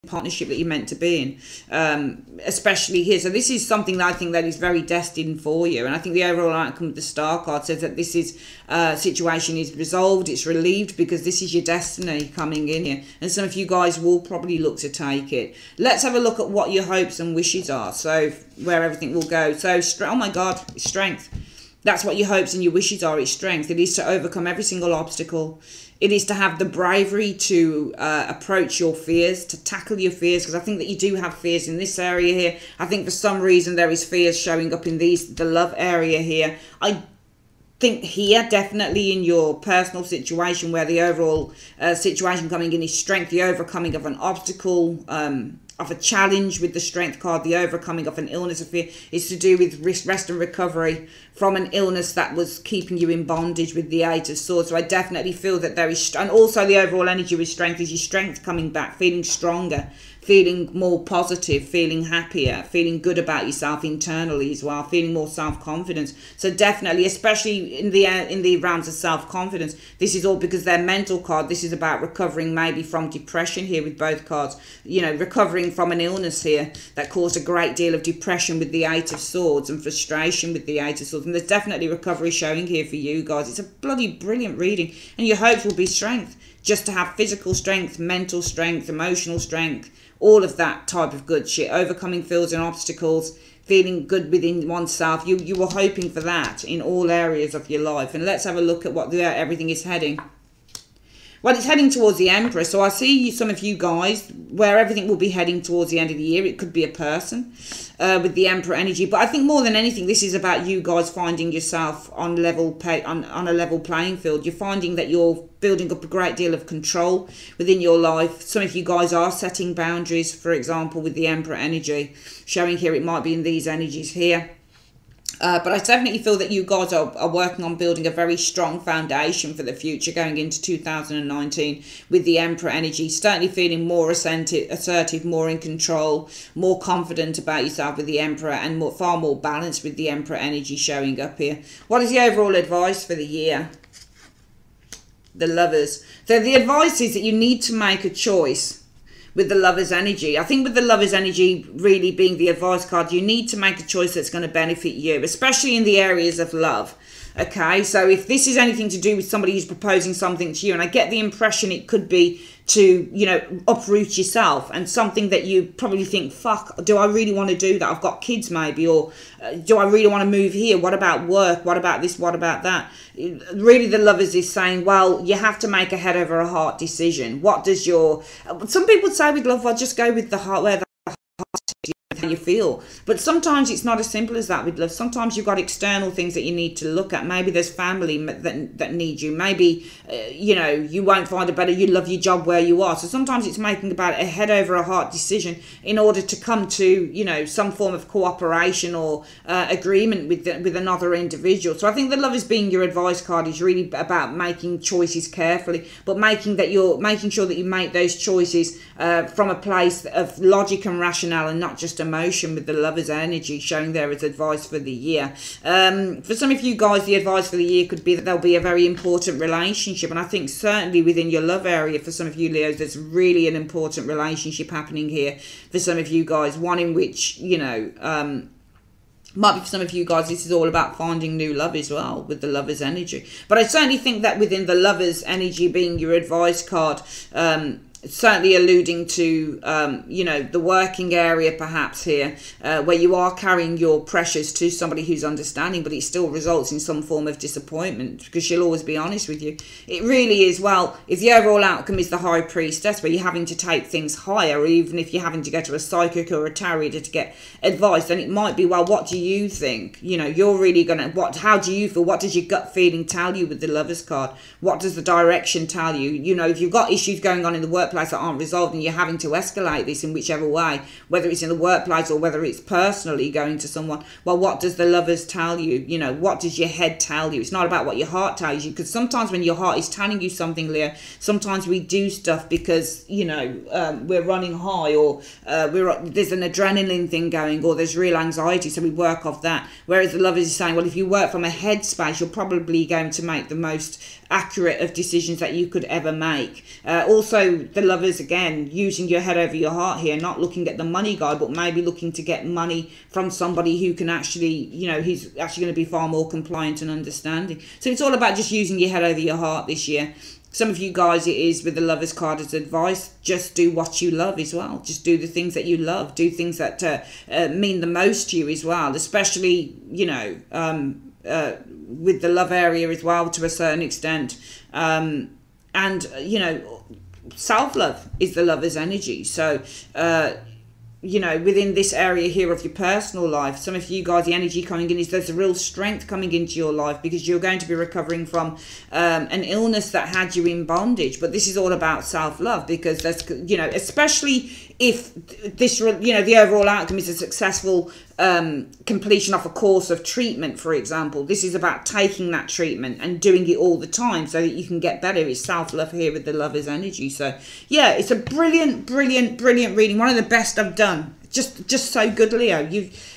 partnership that you're meant to be in, especially here. So this is something that I think that is very destined for you. And I think the overall outcome of the Star card says that this is situation is resolved, it's relieved because this is your destiny coming in here. And some of you guys will probably look to take it. Let's have a look at what your hopes and wishes are. So where everything will go. So, oh my God, it's strength. That's what your hopes and your wishes are. It's strength. It is to overcome every single obstacle. It is to have the bravery to approach your fears, to tackle your fears, because I think that you do have fears in this area here. I think for some reason there is fears showing up in the love area here. I think here, definitely in your personal situation where the overall situation coming in is strength, the overcoming of an obstacle, of a challenge with the Strength card, the overcoming of an illness or fear, is to do with rest and recovery from an illness that was keeping you in bondage with the Eight of Swords. So I definitely feel that there is, and also the overall energy with strength is your strength coming back, feeling stronger, feeling more positive, feeling happier, feeling good about yourself internally as well, feeling more self-confidence. So definitely, especially in the realms of self-confidence, this is all because their mental card. This is about recovering maybe from depression here with both cards. You know, recovering from an illness here that caused a great deal of depression with the Eight of Swords and frustration with the Eight of Swords. And there's definitely recovery showing here for you guys. It's a bloody brilliant reading. And your hopes will be strength. Just to have physical strength, mental strength, emotional strength, all of that type of good shit. Overcoming fears and obstacles, feeling good within oneself. You were hoping for that in all areas of your life. And let's have a look at what everything is heading. Well, it's heading towards the Emperor. So I see some of you guys where everything will be heading towards the end of the year. It could be a person with the Emperor energy. But I think more than anything, this is about you guys finding yourself on a level playing field. You're finding that you're building up a great deal of control within your life. Some of you guys are setting boundaries, for example, with the Emperor energy. Showing here, it might be in these energies here. But I definitely feel that you guys are working on building a very strong foundation for the future going into 2019 with the Emperor energy. Certainly feeling more assertive, more in control, more confident about yourself with the Emperor, and far more balanced with the Emperor energy showing up here. What is the overall advice for the year? The Lovers. So the advice is that you need to make a choice with the Lover's energy. I think with the Lover's energy really being the advice card, you need to make a choice that's going to benefit you, especially in the areas of love. Okay, so if this is anything to do with somebody who's proposing something to you, and I get the impression it could be to, you know, uproot yourself and something that you probably think, fuck, do I really want to do that? I've got kids maybe, or do I really want to move here? What about work? What about this? What about that? Really, the Lovers is saying, well, you have to make a head over a heart decision. What does your, some people say with love, well, just go with the heart, where the how you feel, but sometimes it's not as simple as that with love. Sometimes you've got external things that you need to look at. Maybe there's family that need you. Maybe you know, you won't find a better, you love your job where you are. So sometimes it's making about a head over a heart decision in order to come to, you know, some form of cooperation or agreement with another individual. So I think the Lovers being your advice card is really about making choices carefully, but making sure that you make those choices from a place of logic and rationale and not just emotion, with the Lover's energy showing there as advice for the year. For some of you guys, the advice for the year could be that there'll be a very important relationship, and I think certainly within your love area, for some of you Leos, there's really an important relationship happening here for some of you guys, one in which, you know, might be for some of you guys, this is all about finding new love as well with the Lover's energy. But I certainly think that within the Lover's energy being your advice card, certainly alluding to, you know, the working area perhaps here, where you are carrying your pressures to somebody who's understanding, but it still results in some form of disappointment because she'll always be honest with you. It really is, well, if the overall outcome is the High Priestess, where you're having to take things higher, or even if you're having to go to a psychic or a tarot reader to get advice, then it might be, well, what do you think? You know, you're really gonna, how do you feel? What does your gut feeling tell you with the Lover's card? What does the direction tell you? You know, if you've got issues going on in the workplace that aren't resolved and you're having to escalate this in whichever way, whether it's in the workplace or whether it's personally going to someone, well, what does the Lovers tell you? You know, what does your head tell you? It's not about what your heart tells you, because sometimes when your heart is telling you something, Leo, sometimes we do stuff because, you know, we're running high, or there's an adrenaline thing going, or there's real anxiety, so we work off that. Whereas the Lovers is saying, well, if you work from a headspace, you're probably going to make the most accurate of decisions that you could ever make. Also, the Lovers, again, using your head over your heart here, not looking at the money guide, but maybe looking to get money from somebody who can actually, you know, who's actually going to be far more compliant and understanding. So it's all about just using your head over your heart this year. Some of you guys, it is with the Lover's card as advice, just do what you love as well. Just do the things that you love. Do things that mean the most to you as well, especially, you know, with the love area as well to a certain extent. And, you know, self-love is the Lover's energy. So, you know, within this area here of your personal life, some of you guys, the energy coming in is there's a real strength coming into your life because you're going to be recovering from an illness that had you in bondage. But this is all about self-love, because that's, you know, especially if this, you know, the overall outcome is a successful completion of a course of treatment, for example. This is about taking that treatment and doing it all the time so that you can get better. It's self-love here with the Lover's energy. So yeah, it's a brilliant, brilliant, brilliant reading. One of the best I've done. Just so good, Leo.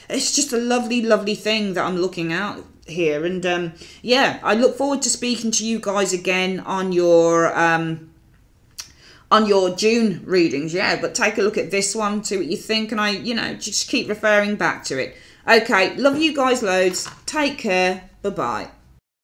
It's just a lovely, lovely thing that I'm looking out here. And yeah, I look forward to speaking to you guys again on your June readings. Yeah, but take a look at this one, see what you think, and I, you know, just keep referring back to it. Okay, love you guys loads. Take care. Bye-bye.